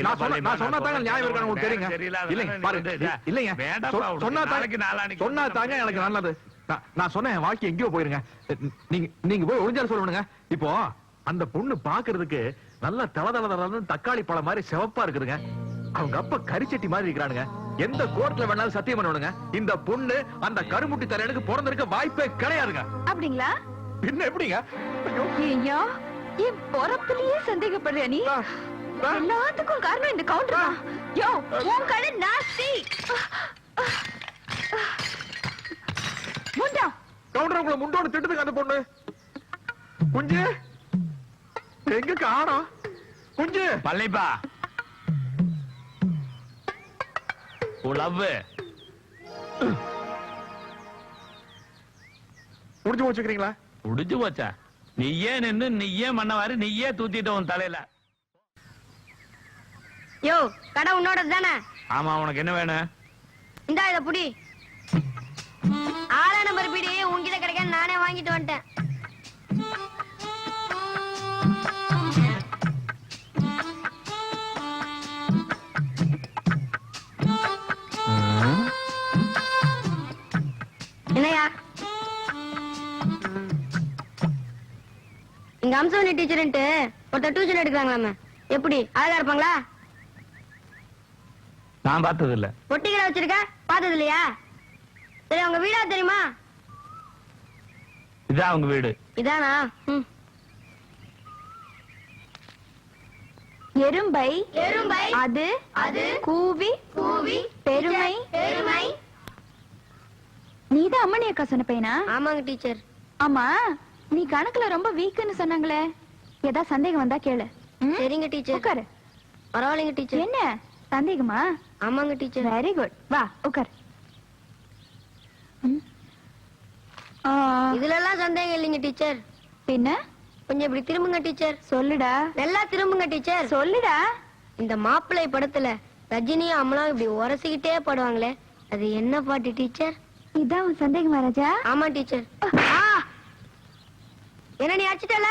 நான் சொன்னா தாங்க நியாயம் இருக்கான்னு உங்களுக்கு தெரியுங்க. இல்லைங்க பாருங்க, இல்லைங்க சொன்னா தாங்க எனக்கு நல்லது. நான் சொன்னேன் என் வாழ்க்கை எங்கேயோ போயிருங்க. நீங்க போய் ஒளிஞ்சாலும் சொல்லுங்க. இப்போ அந்த பொண்ணு பாக்குறதுக்கு நல்ல தளதளன்னு தக்காளி பழம் மாதிரி சிவப்பா இருக்குதுங்க. அவங்க அப்பா கரிச்சட்டி மாதிரி இருக்கிறானுங்க. எந்த கோர்ட்ல வேணாலும் சத்தியம் பண்ணுவானுங்க, இந்த பொண்ணு அந்த கருமுட்டி தலையனுக்கு பிறந்திருக்க வாய்ப்பே கிடையாதுங்க. அப்படிங்களா? என்ன எப்படிங்க? ஐயோ, ஐயோ, என் பொறப்புலயே சந்தேகப்படுறியா நீ? எல்லாத்துக்கும் காரணம் இந்த கவுண்டர் தான். யோ, உன் கடை நாஸ்தி. முண்டா கவுண்டர் உங்களை முண்டோடு திட்டுதுங்க அந்த பொண்ணு. குஞ்சு எங்க காணோம்? குஞ்சு பள்ளிப்பா லவ் முடிஞ்சு வச்சுக்கிறீங்களா? முடிஞ்சு போச்சா? நீயே நின்னு நீயே மண்ணவாரு நீயே தூத்திட்ட உன் தலையில. யோ, கடை உன்னோட தானே? ஆமா, உனக்கு என்ன வேணும்? இந்தா இத புடி. 6 நம்பர் பிடி உன்கிட்ட கிடைக்க நானே வாங்கிட்டு வந்துட்டேன். என்னையா இங்க அம்சவனி டீச்சர்ன்ட்டு ஒருத்தர் டியூஷன் எடுக்கிறாங்களாமே. எப்படி அழகா இருப்பாங்களா? நான் பார்த்தது இல்ல. பொட்டிக்கடை வச்சிருக்க பார்த்தது இல்லையா? சரி அவங்க வீடா தெரியுமா? இதான் அவங்க வீடு. இதானா? எறும்பை எறும்பை அது அது கூவி கூவி பெருமை பெருமை. நீதான் அம்மணி அக்கா சொன்ன பையனா? ஆமாங்க டீச்சர். ஆமா, நீ கணக்குல ரொம்ப வீக்குன்னு சொன்னாங்களே, ஏதா சந்தேகம் வந்தா கேளு. ம்? சரிங்க டீச்சர். உட்காரு. பரவாயில்லைங்க டீச்சர். என்ன சந்தேகமா? ஆமாங்க டீச்சர். வெரி குட், வா உட்காரு. ம். ஆ, இதுல எல்லாம் சந்தேகம் இல்லைங்க டீச்சர். பின்ன கொஞ்சம் இப்படி திரும்புங்க டீச்சர். சொல்லுடா. நல்லா திரும்புங்க டீச்சர். சொல்லுடா. இந்த மாப்பிள்ளை படத்துல ரஜினியும் அம்மனும் இப்படி உரசிக்கிட்டே பாடுவாங்களே, அது என்ன பாட்டு டீச்சர்? இதான் உன் சந்தேகமா ராஜா? ஆமா டீச்சர். என்ன நீ அடிச்சிட்டல?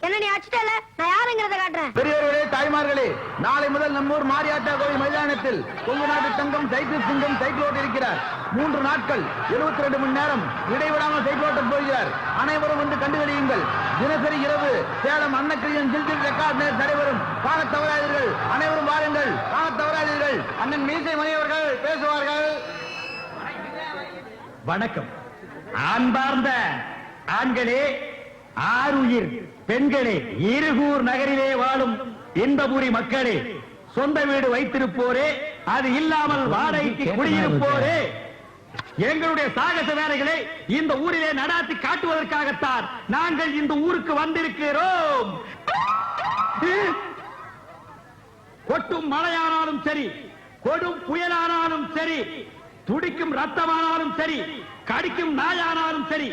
என்ன நீ அடிச்சிட்டல? நான் யாருங்கிறத காட்டுறேன். பெரியவர்களே, தாய்மார்களே, நாளை முதல் நம்மூர் மாரியாத்தா கோவில் மைதானத்தில் கொங்கு நாட்டு தங்கம் சைக்கிள் சிங்கம் சைக்கிள் ஓட்ட இருக்கிறார். 3 நாட்கள் 72 மணி நேரம் இடைவிடாமல் சைக்கிள் ஓட்ட போகிறார். அனைவரும் வந்து கண்டுகளியுங்கள். தினசரி இரவு சேலம் அன்னக்கிரியன் ஜில்ஜில் ரெக்கார்ட் நடைபெறும். காண தவறாதீர்கள். அனைவரும் வாருங்கள், காண தவறாதீர்கள். அண்ணன் மீசை மணியவர்கள் பேசுவார்கள். வணக்கம். அன்பார்ந்த ஆண்களே, ஆருயிர் பெண்களே, இருகூர் நகரிலே வாழும் இன்பபுரி மக்களே, சொந்த வீடு வைத்திருப்போரே, அது இல்லாமல் வாடகைக்கு குடியிருப்போரே, எங்களுடைய சாகச வேலைகளை இந்த ஊரிலே நடாத்தி காட்டுவதற்காகத்தான் நாங்கள் இந்த ஊருக்கு வந்திருக்கிறோம். கொட்டும் மழையானாலும் சரி, கொடும் புயலானாலும் சரி, துடிக்கும் ரத்தமானாலும் சரி, கடிக்கும் நாயானாலும் சரி,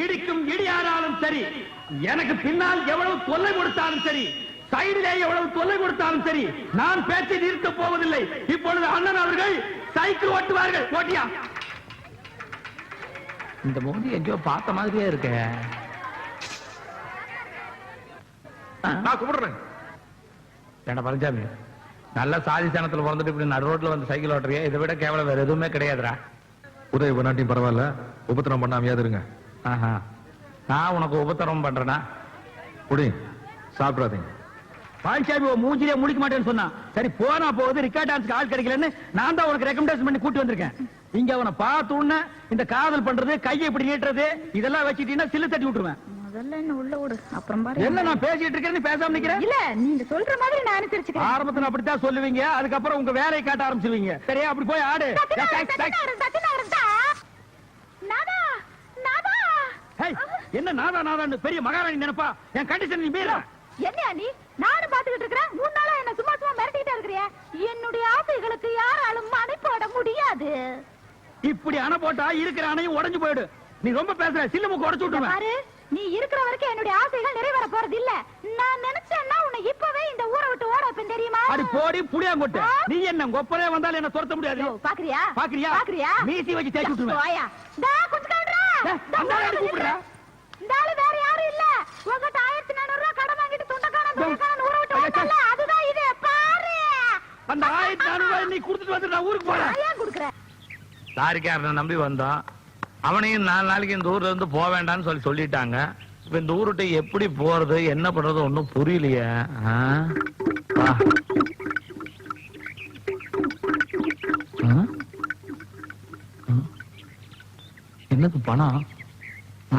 இடிக்கும் இடியானாலும் சரி, எனக்கு பின்னால் எவ்வளவு தொல்லை கொடுத்தாலும் சரி, சைடிலே எவ்வளவு தொல்லை கொடுத்தாலும் சரி, நான் பேச்சை நிறுத்த போவதில்லை. இப்பொழுது அண்ணன் அவர்கள் சைக்கிள் ஓட்டுவார்கள். ஓட்டியா? இந்த மோதி எங்கேயோ பார்த்த மாதிரியே இருக்க. நான் கும்பிடுறேன். என்ன பழனிசாமி, நல்ல சாதி சனத்துல பிறந்துட்டு இப்படி நடு ரோட்ல வந்து சைக்கிள் ஓட்டுறியா? இதை விட கேவலம் வேற எதுவுமே கிடையாதுடா. உதவி பண்ணாட்டியும் பரவாயில்ல, உபத்திரம் பண்ணாமையாவது இருங்க. ஆஹா, நான் உனக்கு உபத்திரம் பண்றேனா? குடி, சாப்பிடாதீங்க. பால்சாமி மூஞ்சிலே முடிக்க மாட்டேன்னு சொன்னா, சரி போனா போகுது, ரிக்கார்ட் டான்ஸ்க்கு ஆள் கிடைக்கலன்னு நான் தான் உனக்கு ரெக்கமெண்டேஷன் பண்ணி கூட்டி வந்திருக்கேன். இங்க அவனை பார்த்த உடனே இந்த காதல் பண்றது, கையை இப்படி நீட்டுறது, இதெல்லாம் வச்சுட்டீங்கன்னா சில்லு தட்டி விட்டுருவேன். முதல்ல என்ன உள்ள விடு, அப்புறம் பாரு. என்ன நான் பேசிட்டு இருக்கேன்னு பேசாம நிக்கிறேன்? இல்ல, நீங்க சொல்ற மாதிரி நான் அனுசரிச்சுக்கிறேன். ஆரம்பத்துல அப்படித்தான் சொல்லுவீங்க, அதுக்கப்புறம் உங்க வேலையை காட்ட ஆரம்பிச்சிருவீங்க. சரியா? அப்படி போய் ஆடு. என்ன நாதா நாதான்னு பெரிய மகாராணி நினைப்பா? என் கண்டிஷன் நீ மீற. என்ன நீ? நானும் பாத்துக்கிட்டு இருக்கிறேன். 3 நாளா என்ன சும்மா சும்மா மிரட்டிக்கிட்டே இருக்கிறியா? என்னுடைய ஆசைகளுக்கு யாராலும் அணை போட முடியாது. இப்படி அணை போட்டா இருக்கிற அணையும் உடைஞ்சு போயிடு. நீ ரொம்ப பேசுற, சில்லு மூக்கு உடைச்சு விட்டுருவேன். பாரு, நீ இருக்கிற வரைக்கும் என்னுடைய ஆசைகள் நிறைவேற போறது இல்ல. நான் நினைச்சேன்னா உன்னை இப்பவே இந்த ஊரை விட்டு ஓட வைப்பேன், தெரியுமா? அடி போடி புளியாங்கொட்டை. நீ என்ன கொப்பரே வந்தாலும் என்ன துரத்த முடியாது. பாக்குறியா? பாக்குறியா? பாக்குறியா? மீசி வச்சு தேய்ச்சி விட்டுருவேன். போயா. டா கொஞ்சம் கவுண்டரா. அந்த ஆளு கூப்பிடுறா. இந்த ஆளு வேற யாரும் இல்ல. உங்ககிட்ட 1400 ரூபாய் கடன் வாங்கிட்டு துண்டக்காரன் ஊரை விட்டு ஓடல. அதுதான் இது, பாரு. அந்த 1400 ரூபாய் நீ கொடுத்துட்டு வந்து நான் ஊருக்கு போறேன். ஏன் குடுக்குற? லாரிக்காரனை நம்பி வந்தோம். அவனையும் 4 நாளைக்கு இந்த ஊர்ல இருந்து போக வேண்டாம்னு சொல்லிட்டாங்க. இப்ப இந்த ஊருட்ட எப்படி போறது, என்ன பண்றது ஒண்ணும் புரியலையே. என்னது பணம்?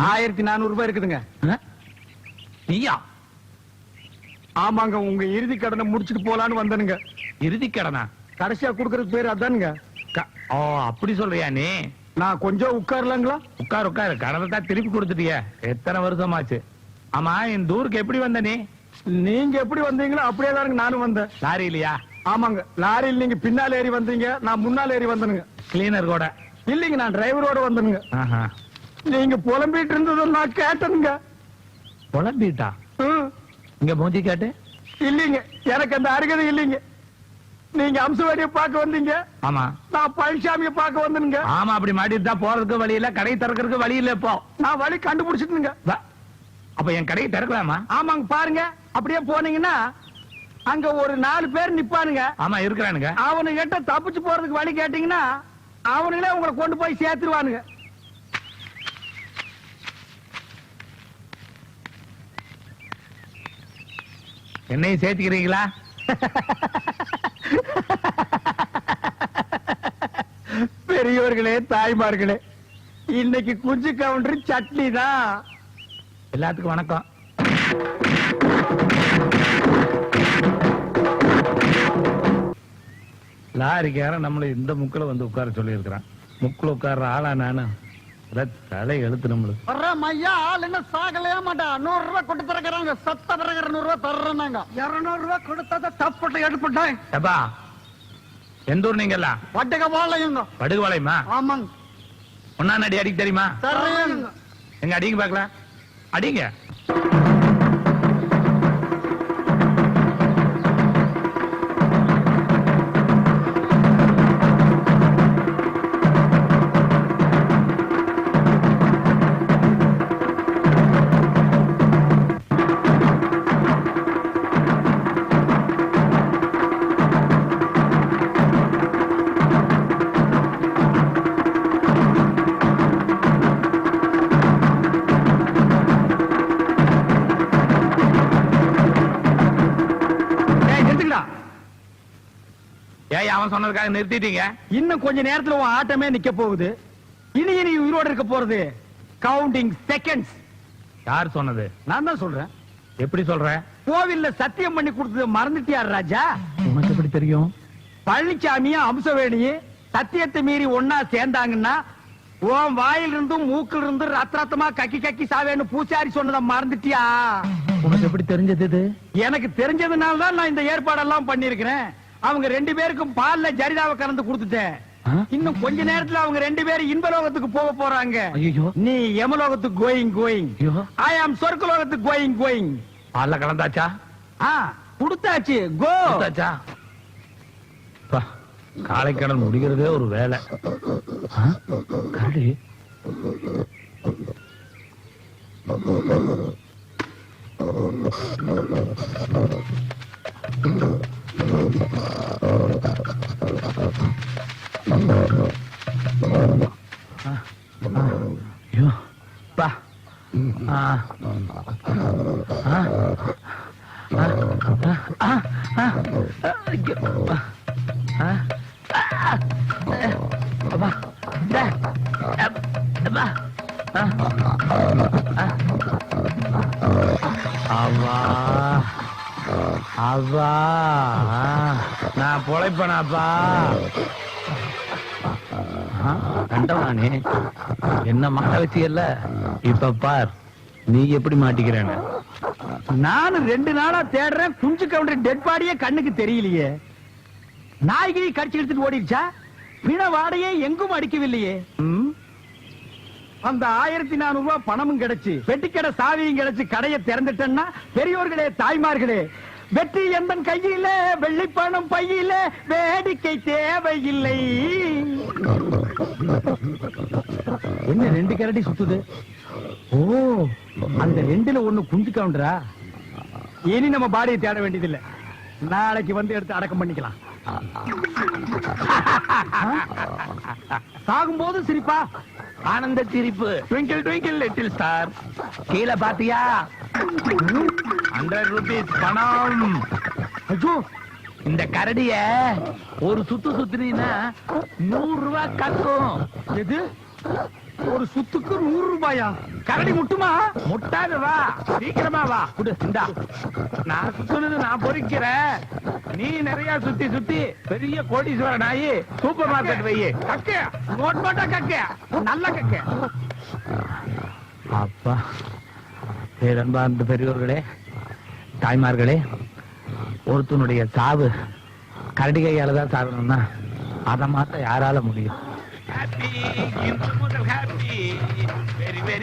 1400 ரூபாய் இருக்குதுங்க. நீயா? ஆமாங்க, உங்க இறுதி கடனை முடிச்சிட்டு போலான்னு வந்தனுங்க. இறுதி கடனா? கடைசியா குடுக்கறதுக்கு பேர் அதானுங்க. ஓ, அப்படி சொல்றியா நீ? நான் கொஞ்சம் உட்காரலாங்களா? உட்காரு உட்காரு. கடனை தான் திருப்பி கொடுத்துட்டிய. எத்தனை வருஷமாச்சு? ஆமா, இந்த ஊருக்கு எப்படி வந்த நீ? நீங்க எப்படி வந்தீங்களோ அப்படியே தானுங்க நானும் வந்தேன். லாரி இல்லையா? ஆமாங்க, லாரியில் நீங்க பின்னால் ஏறி வந்தீங்க, நான் முன்னால் ஏறி வந்தனுங்க. கிளீனர் கூட? இல்லைங்க, நான் டிரைவரோட வந்தனுங்க. ஆஹா. நீங்க புலம்பிட்டு இருந்ததை நான் கேட்டனுங்க. புலம்பிட்டா? இங்க மூஞ்சி காட்டு. இல்லைங்க, எனக்கு அந்த அருகதை இல்லைங்க. நீங்க அம்சவாடிய பார்க்க வந்தீங்க, ஆமா நான் பழனிசாமிய பார்க்க வந்தேனுங்க. ஆமா, அப்படி மாட்டிட்டு தான் போறதுக்கு வழி இல்ல, கடை திறக்கிறதுக்கு வழி இல்ல இப்போ. நான் வழி கண்டுபிடிச்சிட்டுங்க. அப்ப என் கடையை திறக்கலாமா? ஆமாங்க, பாருங்க அப்படியே போனீங்கன்னா அங்க ஒரு 4 பேர் நிப்பானுங்க. ஆமா இருக்கிறானுங்க. அவனுகிட்ட தப்பிச்சு போறதுக்கு வழி கேட்டீங்கன்னா அவனுங்களே உங்களை கொண்டு போய் சேர்த்துருவானுங்க. என்னையும் சேர்த்துக்கிறீங்களா? பெரியவர்களே, தாய்மார்களே, இன்னைக்கு குஞ்சு கவுண்டர் சட்னி தான். எல்லாத்துக்கும் வணக்கம். லாரிக்காரன் நம்மள இந்த முக்குல வந்து உட்கார சொல்லி இருக்கிறான். முக்குல உட்கார்ற ஆளா நானு? தலை எழுத்து நம்மளுக்கு. ஐயா, ஆள் என்ன சாகலையா மாட்டா? 100 ரூபாய் கொண்டு தரக்குறாங்க. சத்த பிறகு 200 ரூபாய் தர்றாங்க. 200 ரூபாய் கொடுத்தா தப்பட்ட எடுப்பட்டேன். எப்பா எந்த ஊர் நீங்க எல்லாம்? வட்டக வாழையுங்க. படுகுவாளையமா? ஆமாங்க. ஒன்னா அடி அடிக்க தெரியுமா? சரிங்க. எங்க அடிங்க பாக்கலாம், அடிங்க. ஏய், அவன் சொன்னதுக்காக நிறுத்திட்டீங்க? இன்னும் கொஞ்ச நேரத்துல உன் ஆட்டமே நிக்க போகுது. இனி இனி உயிரோட இருக்க போறது கவுண்டிங் செகண்ட்ஸ். யார் சொன்னது? நான் தான் சொல்றேன். எப்படி சொல்ற? கோவில்ல சத்தியம் பண்ணி கொடுத்தது மறந்துட்டியார் ராஜா? உனக்கு எப்படி தெரியும்? பழனிசாமியும் அம்சவேணியும் சத்தியத்தை மீறி ஒன்னா சேர்ந்தாங்கன்னா உன் வாயில இருந்தும் மூக்கில் இருந்து ரத்தமா கக்கி கக்கி சாவேன்னு பூசாரி சொன்னதை மறந்துட்டியா? உனக்கு எப்படி தெரிஞ்சது இது? எனக்கு தெரிஞ்சதுனால தான் நான் இந்த ஏற்பாடெல்லாம் பண்ணிருக்கிறேன். அவங்க 2 பேருக்கும் பால்ல ஜரிதாவை கலந்து கொடுத்துட்டேன். இன்னும் கொஞ்ச நேரத்துல அவங்க 2 பேரும் இன்பலோகத்துக்கு போக போறாங்க. நீ யமலோகத்துக்கு கோயிங். ஐ ஆம் சொர்க்கலோகத்துக்கு கோயிங். பால்ல கலந்தாச்சா? கொடுத்தாச்சு. கோ. கொடுத்தாச்சா? காளைக்கடல் முடிகிறதே ஒரு வேலை. கரடி நான் பொழைப்பனாப்பா. கண்டவானே என்ன மாட்ட வச்சியல்ல, இப்ப பார் நீ எப்படி மாட்டிக்கிறேன்னு. நானும் 2 நாளா தேடுறேன். குஞ்சு கவுண்டர் டெட் பாடியே கண்ணுக்கு தெரியலையே. நாய்கை கடிச்சு எடுத்துட்டு ஓடிடுச்சா? பிண வாடையே எங்கும் அடிக்கவில்லையே. அந்த 1400 ரூபாய் பணமும் கிடைச்சு, பெட்டிக்கடை சாவியும் கிடைச்சு கடையை திறந்துட்டேன்னா பெரியோர்களே, தாய்மார்களே, வெற்றி எந்த கையில, வெள்ளி பணம் பையில, வேடிக்கை தேவையில்லை. என்ன 2 கரடி சுத்துது? ஓ, அந்த 2ல 1 குஞ்சு கவுண்டரா? இனி நம்ம பாடியை தேட வேண்டியதில்லை. நாளைக்கு வந்து எடுத்து அடக்கம் பண்ணிக்கலாம். சாகும்போது சிரிப்பா? ஆனந்த சிரிப்பு. Twinkle twinkle little star. கீழே பாத்தியா? 100 ரூபீஸ் பணம். ஐயோ, இந்த கரடிய ஒரு சுத்து சுத்துனீன்னா 100 ரூபாய் கக்கும். எது? ஒரு சுத்துக்கு 100 ரூபாயா? கரடி முட்டுமா? முட்டாது, வா சீக்கிரமா வா. குடு, இந்தா. நான் சுத்துனது நான் பொறிக்கிறேன். நீ நிறைய சுத்தி சுத்தி பெரிய கோடீஸ்வரன் ஆகி சூப்பர் மார்க்கெட் வை. கக்க நோட் போட்டா கக்க, நல்ல கக்க. அப்பா, பேரன்பார்ந்த பெரியோர்களே, தாய்மார்களே, ஒருத்தனுடைய சாவு கரடி கையால தான் சாகணும்னா அதை மாத்த யாரால முடியும்?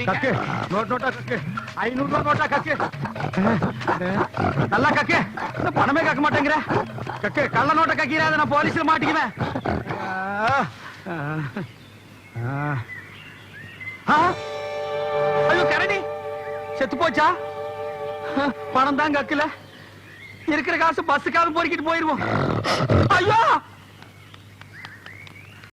கக்கு நோட் நோட்டா கக்கு. 500 நோட்டா கக்கு நல்லா கக்கு இந்த பணமே கக்க மாட்டேங்கிற கக்கு கள்ள நோட்டை கக்கிறாத நான் போலீஸ்ல மாட்டிக்குவேன் ஐயோ கரடி செத்து போச்சா பணம் தான் கக்கல இருக்கிற காசு பஸ்ஸுக்காவது பொறுக்கிட்டு போயிருவோம் ஐயோ